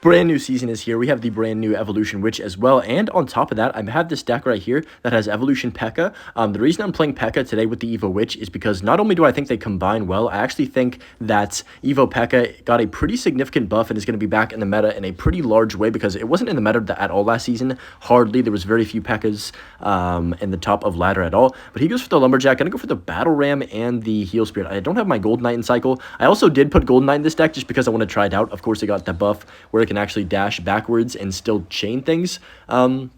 Brand new season is here. We have the brand new Evolution Witch as well. And on top of that, I have this deck right here that has Evolution P.E.K.K.A. The reason I'm playing P.E.K.K.A. today with the Evo Witch is because not only do I think they combine well, I actually think that Evo P.E.K.K.A. got a pretty significant buff and is going to be back in the meta in a pretty large way because it wasn't in the meta at all last season. Hardly. There was very few P.E.K.K.A.s in the top of ladder at all. But he goes for the Lumberjack. Going to go for the Battle Ram and the Heal Spirit. I don't have my Gold Knight in cycle. I also did put Gold Knight in this deck just because I want to try it out. Of course, it got the buff where it can actually dash backwards and still chain things, or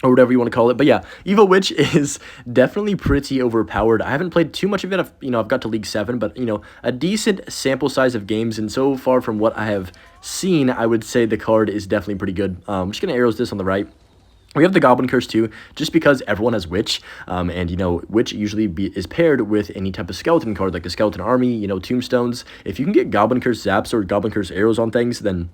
whatever you want to call it. But yeah, Evo Witch is definitely pretty overpowered. I haven't played too much of it. I've got to League 7, but, a decent sample size of games. And so far from what I have seen, I would say the card is definitely pretty good. I'm just going to arrows this on the right. We have the Goblin Curse too, just because everyone has Witch, and Witch usually is paired with any type of skeleton card, like the Skeleton Army, Tombstones. If you can get Goblin Curse Zaps or Goblin Curse Arrows on things, then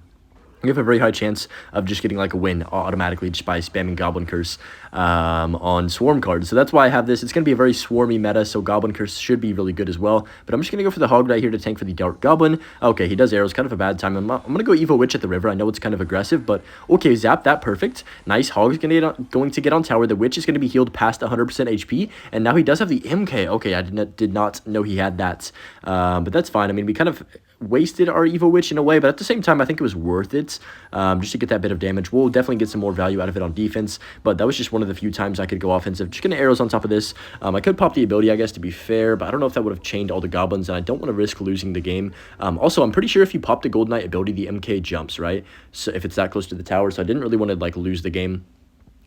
you have a very high chance of just getting like a win automatically just by spamming Goblin Curse on Swarm cards. So that's why I have this. It's going to be a very swarmy meta, so Goblin Curse should be really good as well. But I'm just going to go for the Hog right here to tank for the Dark Goblin. Okay, he does arrows. Kind of a bad time. I'm going to go Evo Witch at the river. I know it's kind of aggressive, but okay, zap that. Perfect. Nice. Hog's going to get on tower. The Witch is going to be healed past 100% HP, and now he does have the MK. Okay, I did not know he had that, but that's fine. I mean, we kind of wasted our Evo Witch in a way, but at the same time, I think it was worth it just to get that bit of damage. We'll definitely get some more value out of it on defense, but that was just one of the few times I could go offensive. Just gonna arrows on top of this. I could pop the ability, I guess, to be fair, but I don't know if that would have chained all the goblins, and I don't want to risk losing the game. Also, I'm pretty sure if you pop the Gold Knight ability, the MK jumps, right? So if it's that close to the tower, so I didn't really want to like lose the game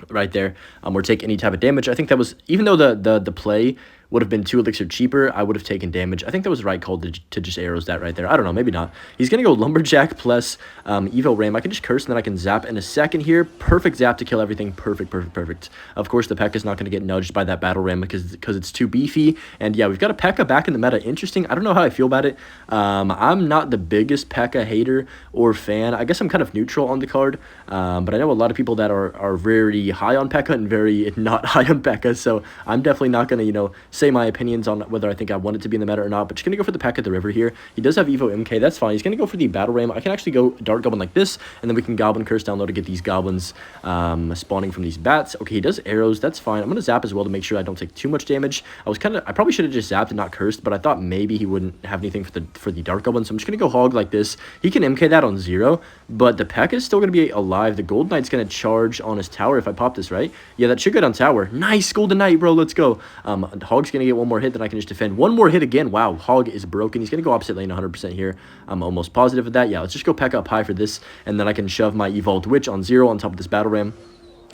right there, or take any type of damage. I think that was, even though the play would have been 2 elixir cheaper, I would have taken damage. I think that was the right call to just arrows that right there. I don't know, maybe not. He's going to go Lumberjack plus Evo Ram. I can just curse and then I can zap in a second here. Perfect zap to kill everything. Perfect, perfect, perfect. Of course, the P.E.K.K.A. is not going to get nudged by that Battle Ram because it's too beefy. And yeah, we've got a P.E.K.K.A. back in the meta. Interesting. I don't know how I feel about it. I'm not the biggest P.E.K.K.A. hater or fan. I guess I'm kind of neutral on the card. But I know a lot of people that are very high on P.E.K.K.A. and very not high on P.E.K.K.A. So I'm definitely not going to, say my opinions on whether I think I want it to be in the meta or not, but just going to go for the P.E.K.K.A. at the river here. He does have Evo MK, that's fine. He's going to go for the Battle Ram. I can actually go Dark Goblin like this, and then we can Goblin Curse down low to get these goblins spawning from these bats. Okay, he does arrows, that's fine. I'm going to zap as well to make sure I don't take too much damage. I probably should have just zapped and not cursed, but I thought maybe he wouldn't have anything for the Dark Goblin, so I'm just going to go Hog like this. He can MK that on 0, but the P.E.K.K.A. is still going to be alive. The Gold Knight's going to charge on his tower if I pop this, right? Yeah, that should go down tower. Nice, Golden Knight, bro, let's go. Hog's going to get one more hit, then I can just defend. One more hit again. Wow, Hog is broken. He's going to go opposite lane 100% here. I'm almost positive of that. Yeah, let's just go P.E.K.K.A. up high for this, and then I can shove my Evolved Witch on 0 on top of this Battle Ram.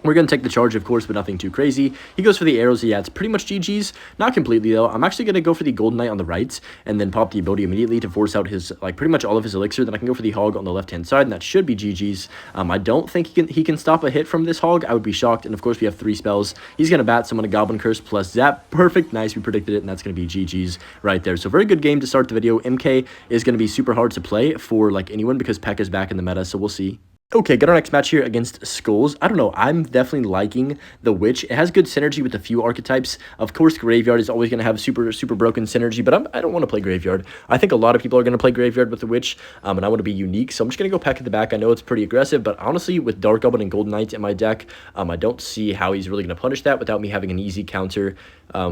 We're going to take the charge, of course, but nothing too crazy. He goes for the arrows. Yeah, it's pretty much GG's. Not completely, though. I'm actually going to go for the Golden Knight on the right and then pop the ability immediately to force out his, pretty much all of his elixir. Then I can go for the Hog on the left-hand side, and that should be GG's. I don't think he can stop a hit from this Hog. I would be shocked. And, of course, we have 3 spells. He's going to bat, so I'm going to Goblin Curse plus Zap. Perfect. Nice. We predicted it, and that's going to be GG's right there. So, very good game to start the video. MK is going to be super hard to play for, anyone because P.E.K.K.A. is back in the meta, so we'll see. Okay, got our next match here against Skulls. I don't know, I'm definitely liking the Witch. It has good synergy with a few archetypes. Of course, Graveyard is always going to have super broken synergy, but I don't want to play Graveyard. I think a lot of people are going to play Graveyard with the Witch, and I want to be unique, so I'm just going to go P.E.K.K.A. at the back. I know it's pretty aggressive, but honestly, with Dark Goblin and Golden Knight in my deck, I don't see how he's really going to punish that without me having an easy counter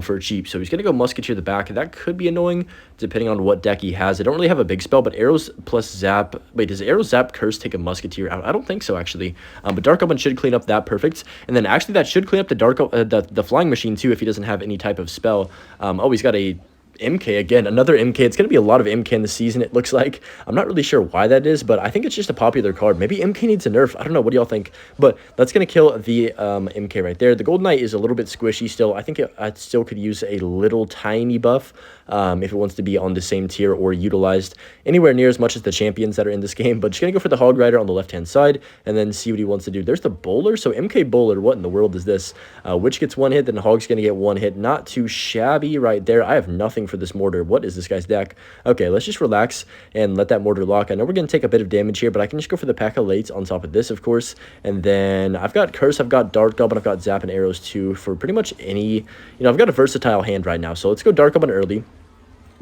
for cheap. So he's going to go Musketeer at the back. That could be annoying, depending on what deck he has. I don't really have a big spell, but Arrows plus Zap. Wait, does Arrows Zap Curse take a Musketeer out? I don't think so, actually. But Dark Goblin should clean up that perfect. And then actually that should clean up the Flying Machine, too, if he doesn't have any type of spell. Oh, he's got a MK again, another MK. It's going to be a lot of MK in the season, it looks like. I'm not really sure why that is, but I think it's just a popular card. Maybe MK needs a nerf. I don't know. What do y'all think? But that's going to kill the MK right there. The Gold Knight is a little bit squishy still. I think I still could use a little tiny buff if it wants to be on the same tier or utilized anywhere near as much as the champions that are in this game. But just going to go for the Hog Rider on the left-hand side and then see what he wants to do. There's the Bowler. So MK Bowler, what in the world is this? Witch gets 1 hit, then Hog's going to get 1 hit. Not too shabby right there. I have nothing for this mortar. What is this guy's deck? Okay, let's just relax and let that mortar lock. I know we're going to take a bit of damage here, but I can just go for the P.E.K.K.A. late on top of this, of course. And then I've got Curse, I've got Dark Goblin, I've got Zap and Arrows too for pretty much any, I've got a versatile hand right now. So let's go Dark Goblin early.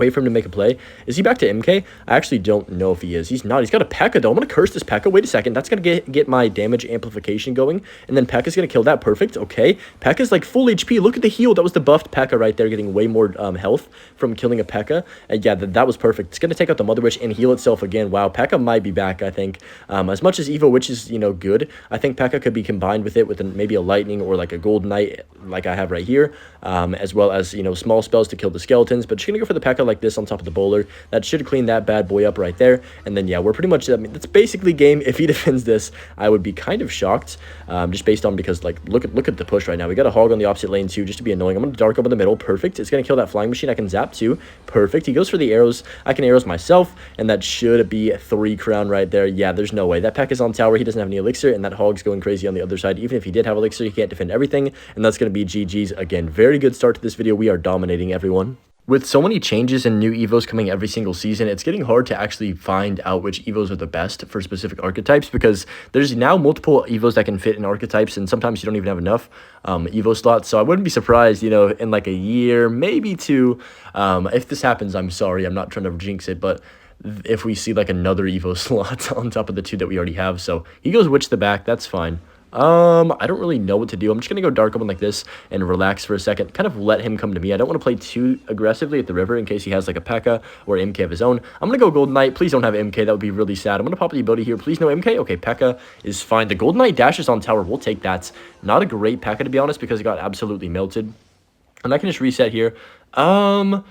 Wait for him to make a play. Is he back to MK? I actually don't know if he is. He's not. He's got a P.E.K.K.A. though. I'm going to curse this P.E.K.K.A. Wait a second. That's going to get my damage amplification going. And then P.E.K.K.A.'s going to kill that. Perfect. Okay. P.E.K.K.A.'s like full HP. Look at the heal. That was the buffed P.E.K.K.A. right there, getting way more health from killing a P.E.K.K.A. And yeah, that was perfect. It's going to take out the Mother Witch and heal itself again. Wow, P.E.K.K.A. might be back, I think. As much as Evo Witch is, good, I think P.E.K.K.A. could be combined with it with maybe a Lightning or like a Gold Knight like I have right here, as well as, small spells to kill the skeletons. But just going to go for the P.E.K.K.A. like this on top of the bowler. That should clean that bad boy up right there. And then, yeah, we're pretty much, that's basically game. If he defends this, I would be kind of shocked, just based on, because, like, look at the push right now. We got a Hog on the opposite lane, too, just to be annoying. I'm going to Dark up in the middle. Perfect. It's going to kill that Flying Machine. I can zap, too. Perfect. He goes for the arrows. I can arrows myself, and that should be 3 crown right there. Yeah, there's no way. That P.E.K.K.A. is on tower. He doesn't have any elixir, and that Hog's going crazy on the other side. Even if he did have elixir, he can't defend everything, and that's going to be GG's. Again, very good start to this video. We are dominating everyone. With so many changes and new Evos coming every single season, it's getting hard to actually find out which Evos are the best for specific archetypes, because there's now multiple Evos that can fit in archetypes, and sometimes you don't even have enough Evo slots. So I wouldn't be surprised, in like a year, maybe 2, if this happens, I'm sorry, I'm not trying to jinx it, but if we see like another Evo slot on top of the 2 that we already have. So he goes Witch the back, that's fine. I don't really know what to do. I'm just going to go Dark Omen like this and relax for a second. Kind of let him come to me. I don't want to play too aggressively at the river in case he has like a P.E.K.K.A. or MK of his own. I'm going to go Golden Knight. Please don't have MK. That would be really sad. I'm going to pop the ability here. Please no MK. Okay, P.E.K.K.A. is fine. The Golden Knight dashes on tower. We'll take that. Not a great P.E.K.K.A. to be honest, because it got absolutely melted. And I can just reset here. I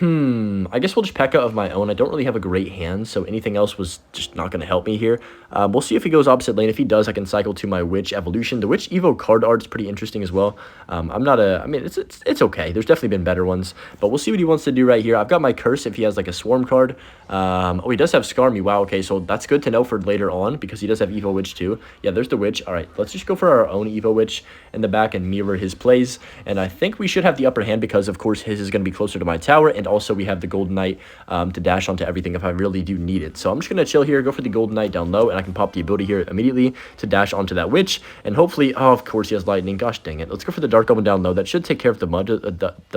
guess we'll just P.E.K.K.A. of my own. I don't really have a great hand, so anything else was just not going to help me here. We'll see if he goes opposite lane. If he does, I can cycle to my Witch evolution. The Witch Evo card art is pretty interesting as well. It's okay. There's definitely been better ones, but we'll see what he wants to do right here. I've got my Curse if he has like a Swarm card. Oh, he does have Scar Me. Wow, okay, so that's good to know for later on, because he does have Evo Witch too. Yeah, there's the Witch. All right, let's just go for our own Evo Witch in the back and mirror his plays, and I think we should have the upper hand, because of course his is going to be closer to my tower, and also we have the Golden Knight to dash onto everything if I really do need it. So I'm just going to chill here, go for the Golden Knight down low, and I can pop the ability here immediately to dash onto that Witch, and hopefully, oh, of course he has Lightning. Gosh dang it. Let's go for the Dark Omen down low. That should take care of the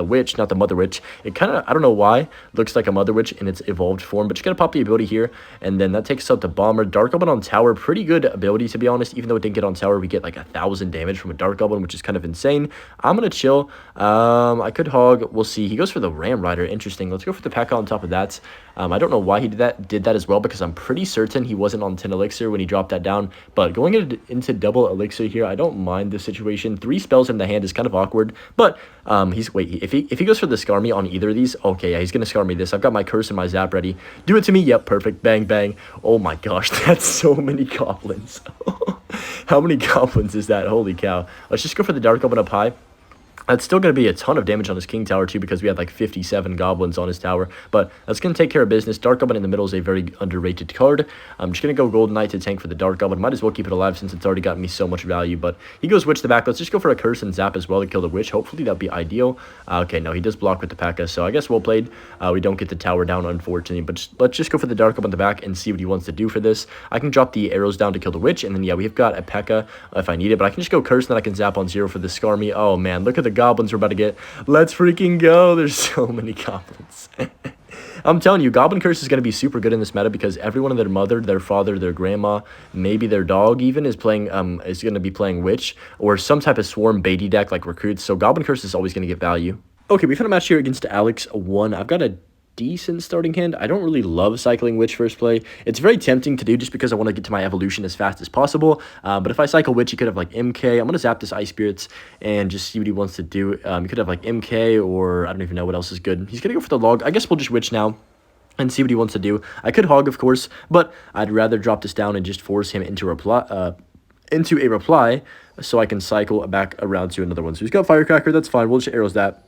Witch, not the Mother Witch. It kind of, I don't know why, looks like a Mother Witch in its evolved form, but just going to pop the ability here, and then that takes out the Bomber. Dark Omen on tower, pretty good ability to be honest. Even though it didn't get on tower, we get like 1,000 damage from a Dark Omen, which is kind of insane. I'm going to chill. I could Hog. We'll see. He goes for the Ram Rider. Interesting. Let's go for the P.E.K.K.A. on top of that. I don't know why he did that as well, because I'm pretty certain he wasn't on 10 elixir when he dropped that down. But going into double elixir here, I don't mind the situation. 3 spells in the hand is kind of awkward, but if he goes for the Scar Me on either of these, okay, yeah, he's gonna Scar Me this. I've got my Curse and my Zap ready. Do it to me. Yep, perfect. Bang bang. Oh my gosh, that's so many goblins. How many goblins is that? Holy cow. Let's just go for the Dark Omen up high. That's still going to be a ton of damage on his King Tower, too, because we had like 57 goblins on his tower. But that's going to take care of business. Dark Omen in the middle is a very underrated card. I'm just going to go Golden Knight to tank for the Dark Omen. Might as well keep it alive since it's already gotten me so much value. But he goes Witch the back. Let's just go for a Curse and Zap as well to kill the Witch. Hopefully that'd be ideal. Okay, no, he does block with the P.E.K.K.A. So I guess well played. We don't get the tower down, unfortunately. But let's just go for the Dark Omen the back and see what he wants to do for this. I can drop the arrows down to kill the Witch. And then, yeah, we've got a P.E.K.K.A. if I need it. But I can just go Curse and then I can Zap on 0 for the Scar Me. Oh, man, look at the goblins we're about to get. Let's freaking go. There's so many goblins. I'm telling you, Goblin Curse is going to be super good in this meta, because everyone and their mother, their father, their grandma, maybe their dog even is playing is going to be playing Witch or some type of Swarm baity deck like Recruits. So Goblin Curse is always going to get value. Okay, we've had a match here against Alex 1. I've got a decent starting hand. I don't really love cycling Witch first play. It's very tempting to do just because I want to get to my evolution as fast as possible. But if I cycle Witch, he could have like MK. I'm going to zap this Ice Spirits and just see what he wants to do. He could have like MK, or I don't even know what else is good. He's going to go for the log. I guess we'll just Witch now and see what he wants to do. I could Hog, of course, but I'd rather drop this down and just force him into a reply so I can cycle back around to another one. So he's got Firecracker. That's fine. We'll just arrows that.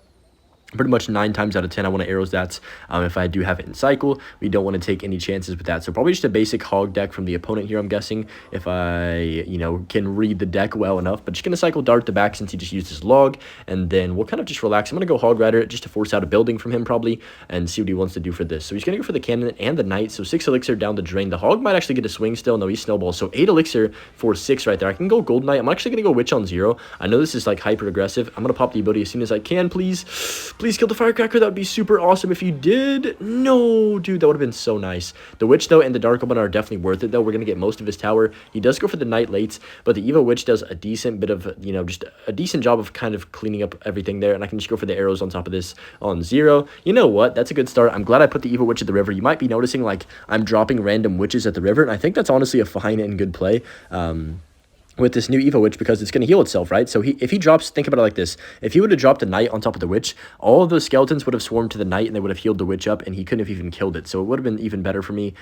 Pretty much 9 times out of 10, I want to arrows that. If I do have it in cycle, we don't want to take any chances with that. So probably just a basic Hog deck from the opponent here, I'm guessing, if I, can read the deck well enough. But just going to cycle Dart the back since he just used his log, and then we'll kind of just relax. I'm going to go Hog Rider just to force out a building from him probably and see what he wants to do for this. So he's going to go for the Cannon and the Knight. So 6 elixir down the drain. The Hog might actually get a swing still. No, he's Snowball. So 8 elixir for 6 right there. I can go Golden Knight. I'm actually going to go Witch on 0. I know this is like hyper aggressive. I'm going to pop the ability as soon as I can, please. Please kill the Firecracker. That would be super awesome if you did. No, dude, that would have been so nice. The Witch, though, and the Dark Omen are definitely worth it, though. We're going to get most of his tower. He does go for the Knight late, but the Evo Witch does a decent bit of, you know, just a decent job of kind of cleaning up everything there, and I can just go for the arrows on top of this on 0. You know what? That's a good start. I'm glad I put the Evo Witch at the river. You might be noticing, like, I'm dropping random witches at the river, and I think that's honestly a fine and good play. With this new Evo Witch, because it's going to heal itself, right? So if he drops, think about it like this. If he would have dropped a Knight on top of the Witch, all of those skeletons would have swarmed to the Knight, and they would have healed the Witch up, and he couldn't have even killed it. So it would have been even better for me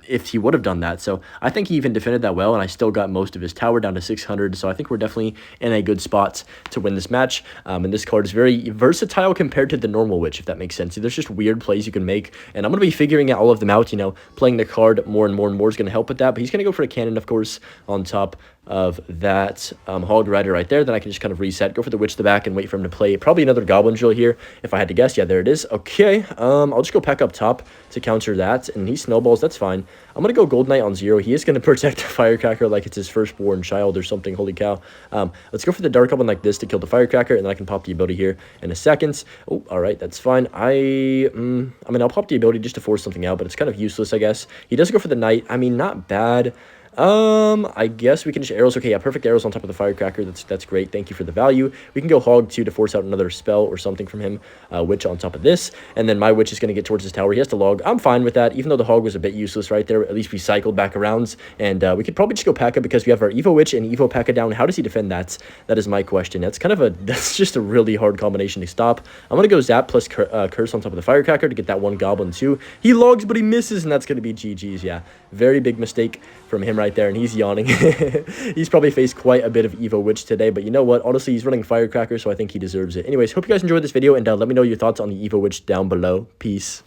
if he would have done that. So I think he even defended that well, and I still got most of his tower down to 600. So I think we're definitely in a good spot to win this match. And this card is very versatile compared to the normal Witch, if that makes sense. There's just weird plays you can make, and I'm going to be figuring out all of them out. You know, playing the card more and more and more is going to help with that. But he's going to go for a cannon, of course, on top of that Hog Rider right there. Then I can just kind of reset, go for the Witch to the back, and wait for him to play probably another Goblin Drill here, if I had to guess. Yeah, there it is. Okay, I'll just go Peck up top to counter that, and he snowballs. That's fine. I'm going to go Gold Knight on 0. He is going to protect the Firecracker like it's his firstborn child or something. Holy cow. Let's go for the Dark Omen like this to kill the Firecracker, and then I can pop the ability here in a second. Oh, all right, that's fine. I mean, I'll pop the ability just to force something out, but it's kind of useless, I guess. He does go for the Knight. I mean, not bad. I guess we can just arrows. Okay, yeah, perfect arrows on top of the Firecracker. That's great. Thank you for the value. We can go Hog too to force out another spell or something from him. Witch on top of this, and then my Witch is going to get towards his tower. He has to log. I'm fine with that, even though the Hog was a bit useless right there. At least we cycled back around, and we could probably just go P.E.K.K.A because we have our Evo Witch and Evo P.E.K.K.A down. How does he defend that? That is my question. That's just a really hard combination to stop. I'm going to go Zap plus Curse on top of the Firecracker to get that one Goblin too. He logs, but he misses, and that's going to be GG's. Yeah, very big mistake from him right there, and he's yawning. He's probably faced quite a bit of Evo Witch today, but you know what? Honestly, he's running Firecracker, so I think he deserves it. Anyways, hope you guys enjoyed this video, and let me know your thoughts on the Evo Witch down below. Peace.